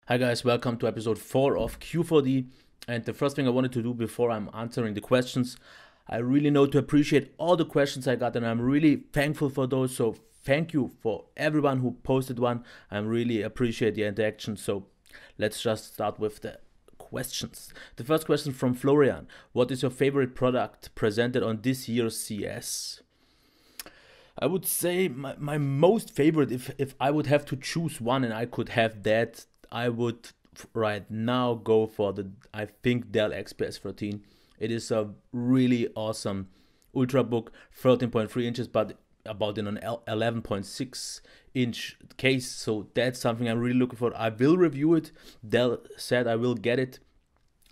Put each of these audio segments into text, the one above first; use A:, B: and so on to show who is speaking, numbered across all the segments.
A: Hi guys, welcome to episode 4 of Q4D. And the first thing I wanted to do before I'm answering the questions, I really know to appreciate all the questions I got and I'm really thankful for those. So thank you for everyone who posted one. I really appreciate the interaction. So let's just start with the questions. The first question from Florian. What is your favorite product presented on this year's CS? I would say my most favorite, if I would have to choose one and I could have that, I would right now go for the, I think, Dell XPS 13. It is a really awesome ultrabook, 13.3 inches, but about in an 11.6 inch case. So that's something I'm really looking for. I will review it. Dell said I will get it.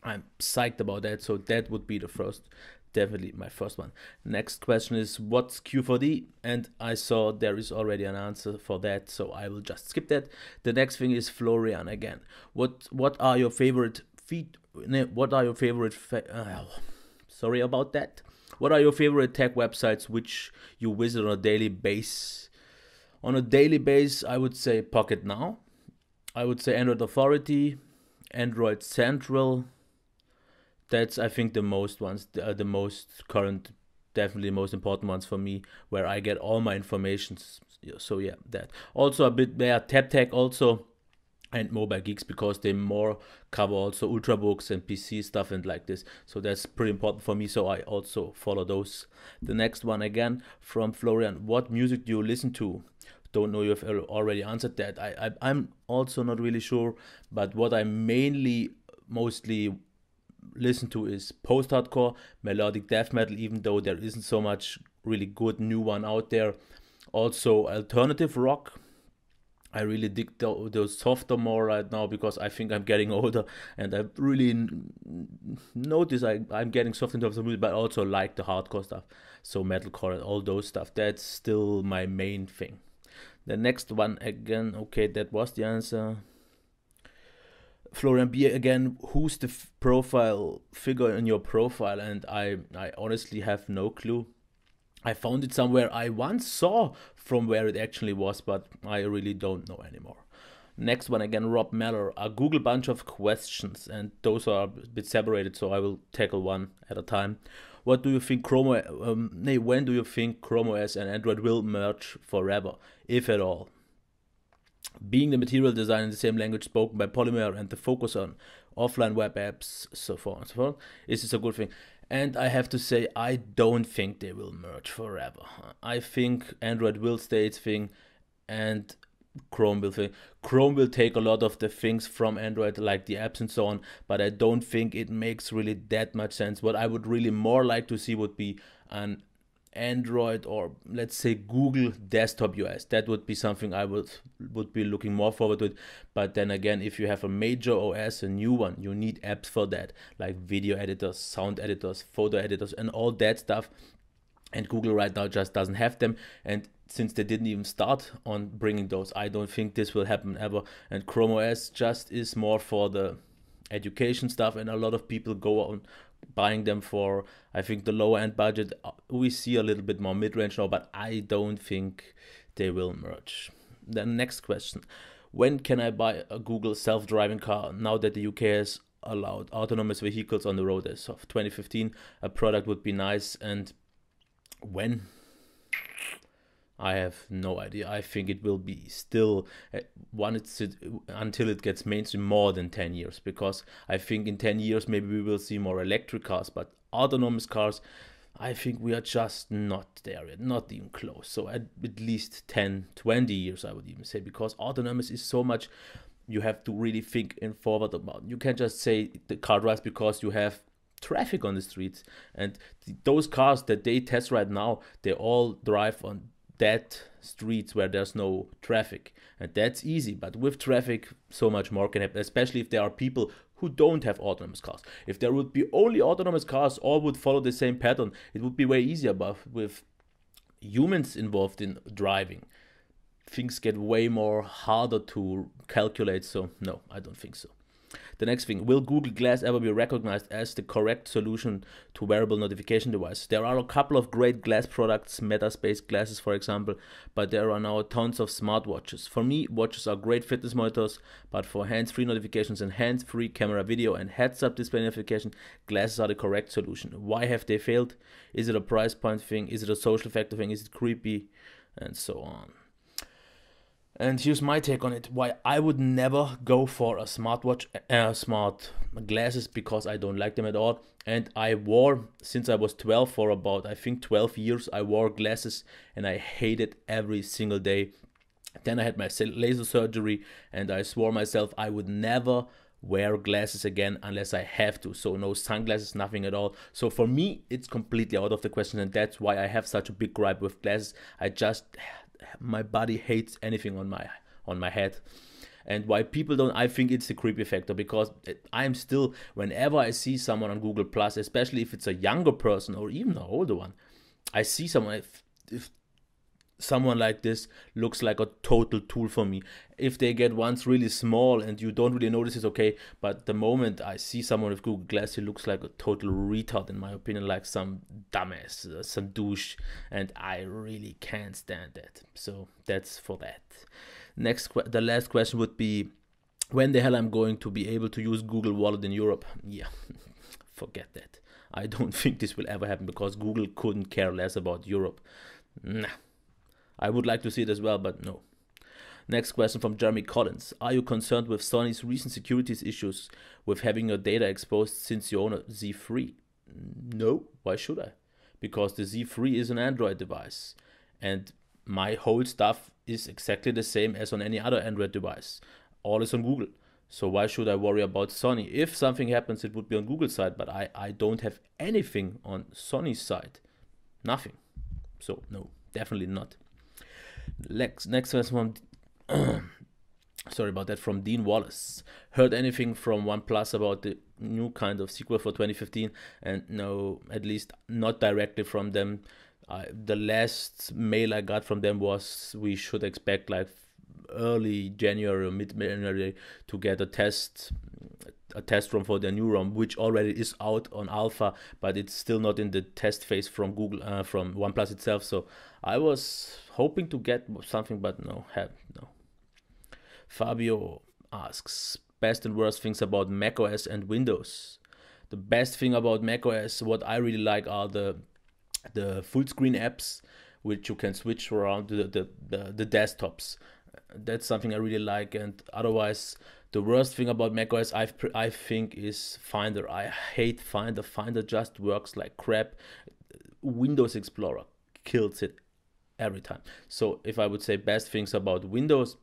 A: I'm psyched about that. So that would be the first, definitely my first one. Next question is what's Q4D? And I saw there is already an answer for that, so I will just skip that. The next thing is Florian again. What are your favorite feed? What are your favorite? Sorry about that. What are your favorite tech websites which you visit on a daily base? On a daily base, I would say Pocket Now. I would say Android Authority, Android Central. That's I think the most ones, the most current, definitely the most important ones for me, where I get all my information. So yeah, that also a bit there TapTech also and Mobile Geeks because they more cover also ultrabooks and PC stuff and like this. So that's pretty important for me. So I also follow those. The next one again from Florian. What music do you listen to? Don't know if you already answered that. I'm also not really sure, but what I mostly listen to is post-hardcore, melodic death metal, even though there isn't so much really good new one out there. Also alternative rock. I really dig those softer more right now because I think I'm getting older and I really notice I'm getting soft in terms of music, but I also like the hardcore stuff. So metalcore and all those stuff. That's still my main thing. The next one again, okay, that was the answer. Florian B again, who's the profile figure in your profile? And I honestly have no clue. I found it somewhere. I once saw from where it actually was, but I really don't know anymore. Next one again, Rob Meller. A Google bunch of questions, and those are a bit separated, so I will tackle one at a time. What do you think when do you think Chrome OS and Android will merge forever, if at all? Being the material design in the same language spoken by Polymer and the focus on offline web apps, so forth and so forth, is this a good thing? And I have to say, I don't think they will merge forever. I think Android will stay its thing, and Chrome will take a lot of the things from Android, like the apps and so on, but I don't think it makes really that much sense. What I would really more like to see would be an Android or let's say Google desktop OS. That would be something I would be looking more forward to it. But then again, if you have a major OS, a new one, you need apps for that, like video editors, sound editors, photo editors, and all that stuff. And Google right now just doesn't have them. And since they didn't even start on bringing those, I don't think this will happen ever. And Chrome OS just is more for the education stuff, and a lot of people go on buying them for, I think, the lower end budget. We see a little bit more mid-range now, but I don't think they will merge. The next question: when can I buy a Google self-driving car now that the UK has allowed autonomous vehicles on the road as of 2015? A product would be nice. And when? I have no idea. I think it will be still until it gets mainstream more than 10 years, because I think in 10 years maybe we will see more electric cars, but autonomous cars, I think we are just not there yet, not even close. So at least 10, 20 years, I would even say, because autonomous is so much you have to really think and forward about. You can't just say the car drives because you have traffic on the streets. And those cars that they test right now, they all drive on dead streets where there's no traffic, and that's easy. But with traffic, so much more can happen, especially if there are people who don't have autonomous cars. If there would be only autonomous cars, all would follow the same pattern, it would be way easier. But with humans involved in driving, things get way more harder to calculate. So no, I don't think so. The next thing, will Google Glass ever be recognized as the correct solution to wearable notification devices? There are a couple of great glass products, Meta-based glasses for example, but there are now tons of smartwatches. For me, watches are great fitness monitors, but for hands-free notifications and hands-free camera video and heads-up display notification, glasses are the correct solution. Why have they failed? Is it a price point thing? Is it a social factor thing? Is it creepy? And so on. And here's my take on it. Why I would never go for a smartwatch, smart glasses, because I don't like them at all. And I wore, since I was 12, for about, I think 12 years, I wore glasses and I hated every single day. Then I had my laser surgery and I swore myself I would never wear glasses again unless I have to. So no sunglasses, nothing at all. So for me, it's completely out of the question, and that's why I have such a big gripe with glasses. My body hates anything on my head. And why people don't, I think it's the creepy factor, because I'm still, whenever I see someone on Google Plus, especially if it's a younger person or even an older one, I see someone, if someone like this looks like a total tool for me. If they get once really small and you don't really notice, it's okay, but the moment I see someone with Google Glass, he looks like a total retard in my opinion, like some dumbass, some douche, and I really can't stand that. So that's for that. The last question would be, when the hell I'm going to be able to use Google Wallet in Europe? Yeah, forget that. I don't think this will ever happen, because Google couldn't care less about Europe. Nah. I would like to see it as well, but no. Next question from Jeremy Collins. Are you concerned with Sony's recent securities issues with having your data exposed since you own a Z3? No, why should I? Because the Z3 is an Android device and my whole stuff is exactly the same as on any other Android device. All is on Google. So why should I worry about Sony? If something happens, it would be on Google's side, but I don't have anything on Sony's side. Nothing. So no, definitely not. Next question from sorry about that, from Dean Wallace. Heard anything from OnePlus about the new kind of sequel for 2015? And no, at least not directly from them. The last mail I got from them was we should expect like early January or mid-January to get a test ROM for their new ROM, which already is out on alpha, but it's still not in the test phase from Google, from OnePlus itself. So I was hoping to get something, but no. Fabio asks, best and worst things about macOS and Windows. The best thing about macOS, what I really like, are the full screen apps, which you can switch around the desktops. That's something I really like. And otherwise, the worst thing about macOS, I think, is Finder. I hate Finder. Finder just works like crap. Windows Explorer kills it every time. So if I would say best things about Windows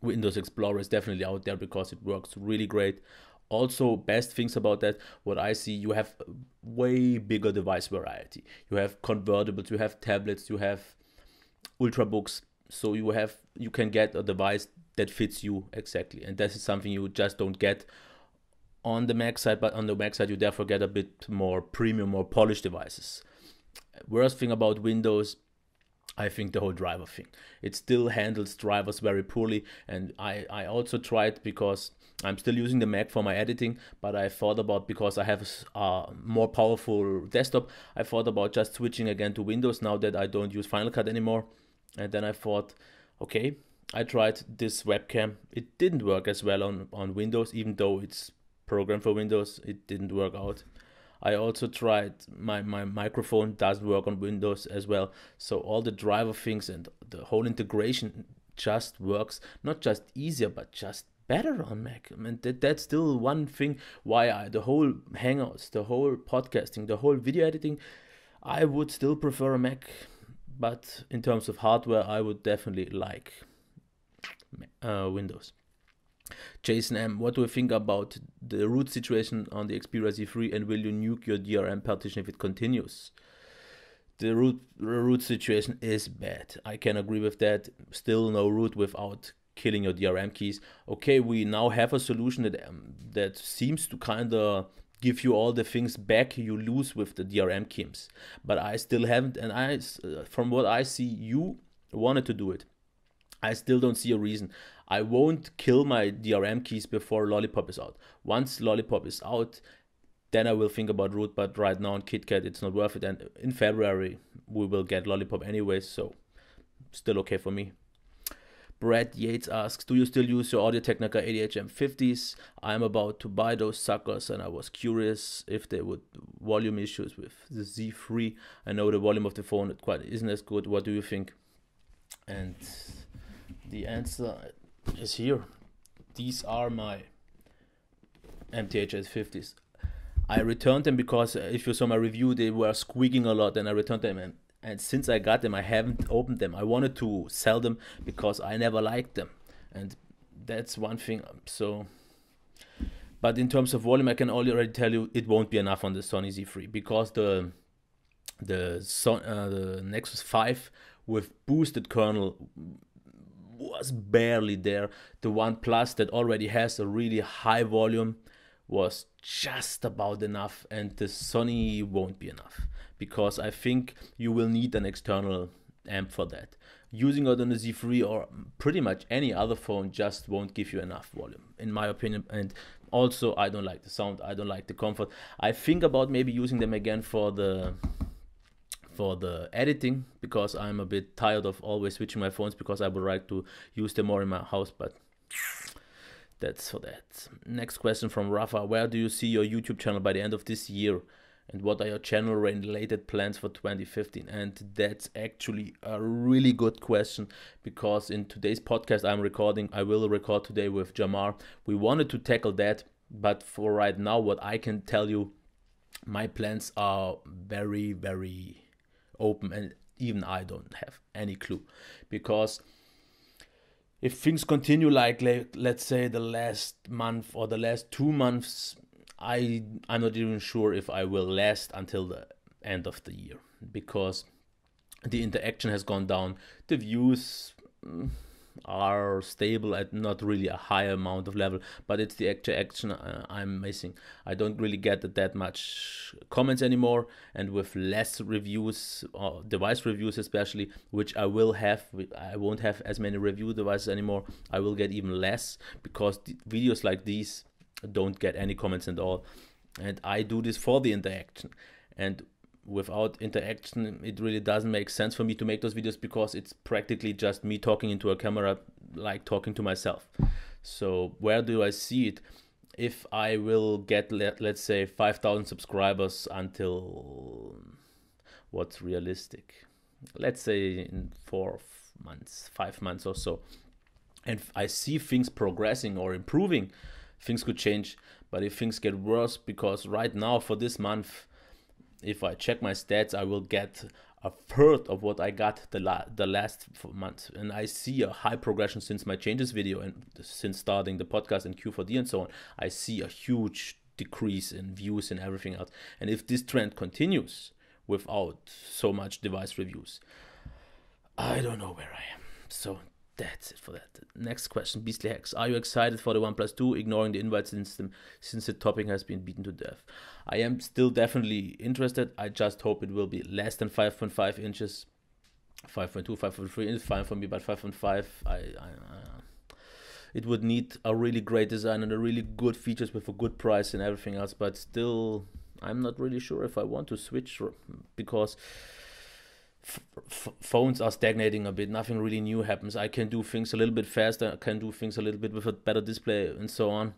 A: Explorer is definitely out there because it works really great. Also, best things about that, what I see, you have way bigger device variety. You have convertibles, you have tablets, you have ultrabooks. So you can get a device that fits you exactly, and that is something you just don't get on the Mac side. But on the Mac side, you therefore get a bit more premium, more polished devices. Worst thing about Windows, I think the whole driver thing. It still handles drivers very poorly, and I also tried, because I'm still using the Mac for my editing, but I thought about, because I have a more powerful desktop, I thought about just switching again to Windows now that I don't use Final Cut anymore. And then I thought, okay, I tried this webcam. It didn't work as well on Windows, even though it's programmed for Windows. It didn't work out. I also tried my microphone, doesn't work on Windows as well. So all the driver things and the whole integration just works, not just easier, but just better on Mac. I mean, that's still one thing why the whole Hangouts, the whole podcasting, the whole video editing, I would still prefer a Mac. But in terms of hardware, I would definitely like Windows. Jason M, what do you think about the root situation on the Xperia Z3, and will you nuke your DRM partition if it continues? The root situation is bad. I can agree with that. Still no root without killing your DRM keys. Okay, we now have a solution that seems to kind of give you all the things back you lose with the DRM keys, but I still haven't, and from what I see, you wanted to do it. I still don't see a reason. I won't kill my DRM keys before Lollipop is out. Once Lollipop is out, then I will think about Root, but right now on KitKat it's not worth it, and in February we will get Lollipop anyways, so still okay for me. Brad Yates asks, do you still use your Audio-Technica ADHM50s? I'm about to buy those suckers and I was curious if they would volume issues with the Z3. I know the volume of the phone quite isn't as good. What do you think? And the answer is here. These are my MTHS50s. I returned them because if you saw my review, they were squeaking a lot, and I returned them, and since I got them, I haven't opened them. I wanted to sell them because I never liked them, and that's one thing. So, but in terms of volume, I can already tell you it won't be enough on the Sony Z3 because the Nexus 5 with boosted kernel was barely there. The OnePlus that already has a really high volume was just about enough, and the Sony won't be enough because I think you will need an external amp for that. Using it on the Z3 or pretty much any other phone just won't give you enough volume, in my opinion. And also, I don't like the sound, I don't like the comfort. I think about maybe using them again for the editing, because I'm a bit tired of always switching my phones, because I would like to use them more in my house, but that's for that. Next question from Rafa. Where do you see your YouTube channel by the end of this year? And what are your channel related plans for 2015? And that's actually a really good question, because in today's podcast I will record today with Jamar. We wanted to tackle that, but for right now, what I can tell you, my plans are very, very open, and even I don't have any clue, because if things continue like let's say the last month or the last 2 months, I'm not even sure if I will last until the end of the year, because the interaction has gone down. The views are stable at not really a high amount of level, but it's the actual action I'm missing. I don't really get that much comments anymore, and with less reviews, device reviews especially, which I will have, I won't have as many review devices anymore. I will get even less, because the videos like these don't get any comments at all, and I do this for the interaction, and without interaction it really doesn't make sense for me to make those videos, because it's practically just me talking into a camera, like talking to myself. So where do I see it? If I will get, let's say, 5,000 subscribers until, what's realistic, let's say in 4 months, 5 months or so, and I see things progressing or improving, things could change. But if things get worse, because right now for this month, if I check my stats, I will get a third of what I got the last month, and I see a high progression since my changes video and since starting the podcast and Q4D and so on. I see a huge decrease in views and everything else, and if this trend continues without so much device reviews, I don't know where I am. So that's it for that. Next question, Beastly Hex. Are you excited for the OnePlus 2, ignoring the invite system, since the topic has been beaten to death? I am still definitely interested. I just hope it will be less than 5.5 inches. 5.2, 5.3 is fine for me, but 5.5, it would need a really great design and a really good features with a good price and everything else. But still, I'm not really sure if I want to switch, because phones are stagnating a bit. Nothing really new happens. I can do things a little bit faster, I can do things a little bit with a better display and so on,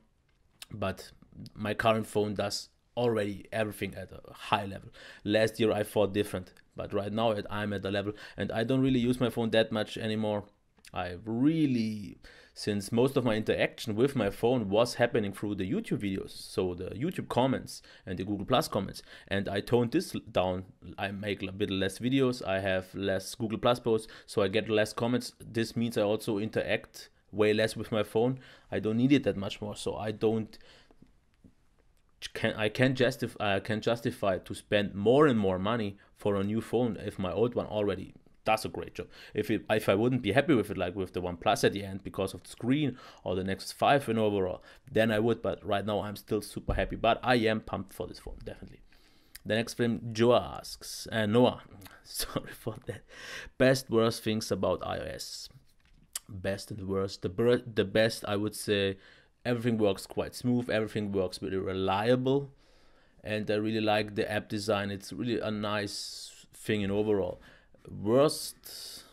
A: but my current phone does already everything at a high level. Last year I thought different, but right now I'm at a level, and I don't really use my phone that much anymore. I really, since most of my interaction with my phone was happening through the YouTube videos, so the YouTube comments and the Google Plus comments, and I toned this down. I make a bit less videos, I have less Google Plus posts, so I get less comments. This means I also interact way less with my phone. I don't need it that much more, so I can justify to spend more and more money for a new phone if my old one already does a great job. If I wouldn't be happy with it, like with the OnePlus at the end, because of the screen, or the Nexus 5 in overall, then I would. But right now I'm still super happy. But I am pumped for this phone, definitely. The next film, Noah sorry for that. Best worst things about iOS. Best and worst. The best, I would say, everything works quite smooth. Everything works really reliable, and I really like the app design. It's really a nice thing in overall. Worst,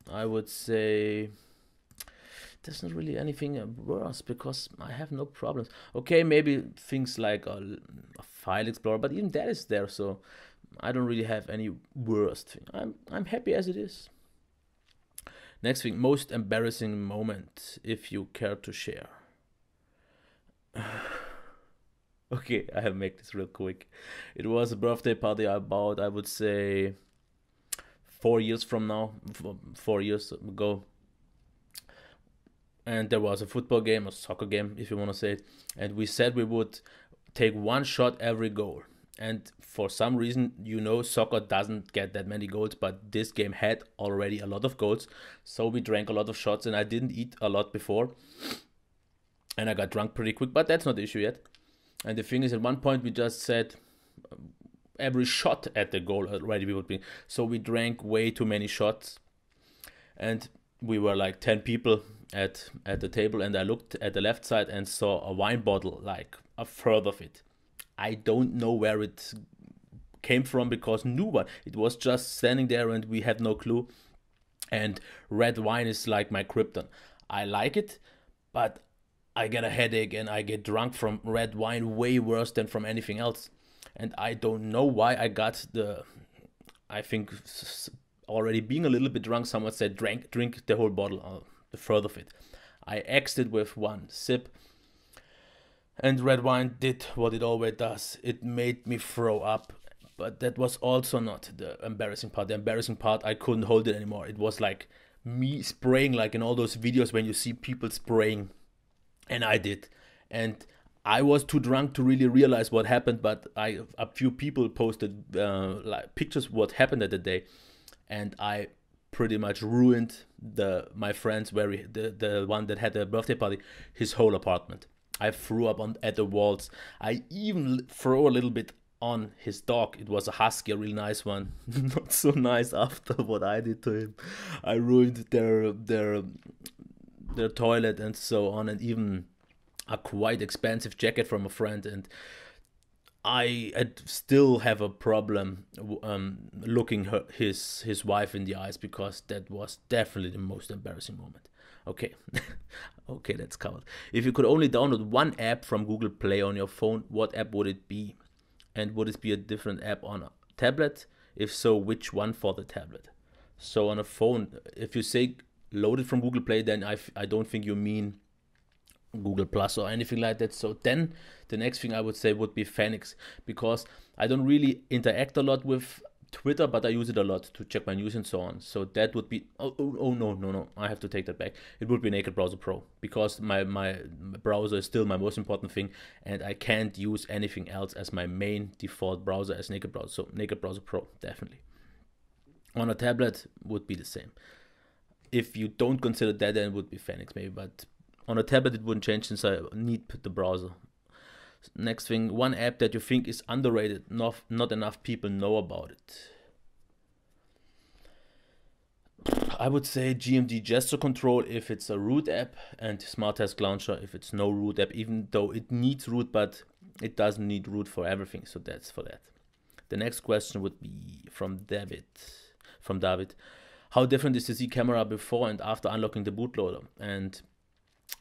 A: I would say there's not really anything worse because I have no problems. Okay, maybe things like a file explorer, but even that is there, so I don't really have any worst thing. I'm happy as it is. Next thing, most embarrassing moment, if you care to share. Okay, I have make this real quick. It was a birthday party about, I would say, 4 years from now, 4 years ago, and there was a football game, a soccer game, if you want to say it, and we said we would take one shot every goal. And for some reason, soccer doesn't get that many goals, but this game had already a lot of goals, so we drank a lot of shots, and I didn't eat a lot before, and I got drunk pretty quick, but that's not the issue yet. And the thing is, at one point we just said every shot at the goal already we would be, so we drank way too many shots, and we were like 10 people at the table, and I looked at the left side and saw a wine bottle like a third of it. I don't know where it came from because new one. It was just standing there and we had no clue. And red wine is like my krypton. I like it, but I get a headache and I get drunk from red wine way worse than from anything else. And I don't know why I got I think already being a little bit drunk, someone said drink the whole bottle, the third of it. I exited with one sip. And red wine did what it always does. It made me throw up. But that was also not the embarrassing part. The embarrassing part, I couldn't hold it anymore. It was like me spraying, like in all those videos when you see people spraying. And I did. And I was too drunk to really realize what happened. But a few people posted like pictures of what happened at the day. And I pretty much ruined my friend's the one that had the birthday party, his whole apartment. I threw up at the walls. I even threw a little bit on his dog. It was a husky, a really nice one. Not so nice after what I did to him. I ruined their toilet and so on, and even a quite expensive jacket from a friend. And I still have a problem looking his wife in the eyes because that was definitely the most embarrassing moment. Okay, okay, that's covered. If you could only download one app from Google Play on your phone, what app would it be? And would it be a different app on a tablet? If so, which one for the tablet? So on a phone, if you say load it from Google Play, then I don't think you mean Google Plus or anything like that. So then the next thing I would say would be Phoenix, because I don't really interact a lot with Twitter, but I use it a lot to check my news and so on. So that would be no, I have to take that back. It would be Naked Browser Pro, because my browser is still my most important thing, and I can't use anything else as my main default browser as Naked Browser. So Naked Browser Pro, definitely. On a tablet would be the same. If you don't consider that, then it would be Phoenix maybe, but on a tablet it wouldn't change since I need the browser. Next thing, one app that you think is underrated, not enough people know about it. I would say GMD Gesture Control if it's a root app, and Smart Task Launcher if it's no root app, even though it needs root, but it doesn't need root for everything, so that's for that. The next question would be from David. How different is the Z camera before and after unlocking the bootloader? And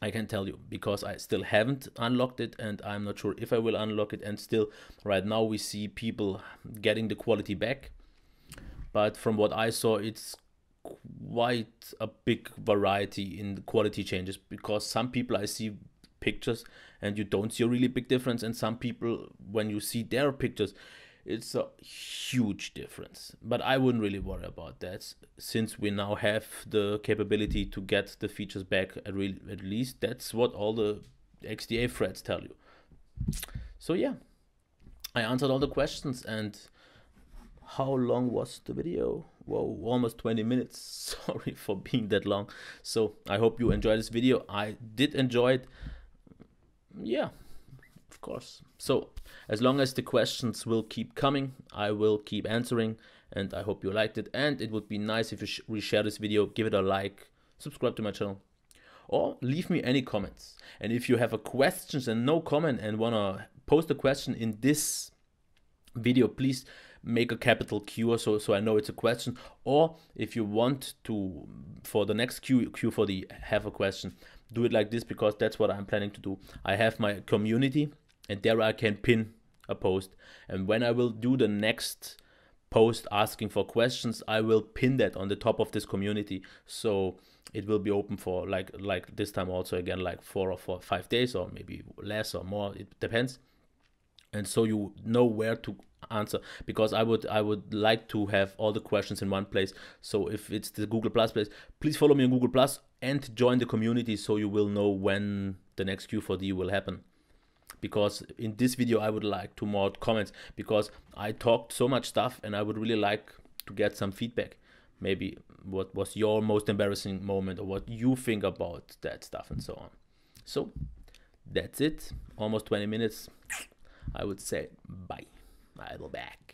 A: I can tell you, because I still haven't unlocked it and I'm not sure if I will unlock it, and still right now we see people getting the quality back, but from what I saw it's quite a big variety in the quality changes, because some people I see pictures and you don't see a really big difference, and some people when you see their pictures it's a huge difference. But I wouldn't really worry about that, since we now have the capability to get the features back. At least that's what all the XDA threads tell you. So yeah, I answered all the questions. And how long was the video? Whoa, almost 20 minutes. Sorry for being that long. So I hope you enjoyed this video. I did enjoy it. Yeah, of course. So as long as the questions will keep coming, I will keep answering, and I hope you liked it. And it would be nice if you reshare this video, give it a like, subscribe to my channel, or leave me any comments. And if you have a questions and no comment and wanna post a question in this video, please make a capital Q so I know it's a question. Or if you want to, for the next Q4D, have a question, do it like this, because that's what I'm planning to do. I have my community, and there I can pin a post, and when I will do the next post asking for questions, I will pin that on the top of this community, so it will be open for like this time also again, like 4 or 5 days, or maybe less or more, it depends. And so you know where to answer, because I would like to have all the questions in one place. So if it's the Google Plus place, please follow me on Google Plus and join the community, so you will know when the next Q4D will happen. Because in this video I would like to more comments, because I talked so much stuff and I would really like to get some feedback. Maybe what was your most embarrassing moment, or what you think about that stuff, and so on. So that's it, almost 20 minutes. I would say bye. I'll be back.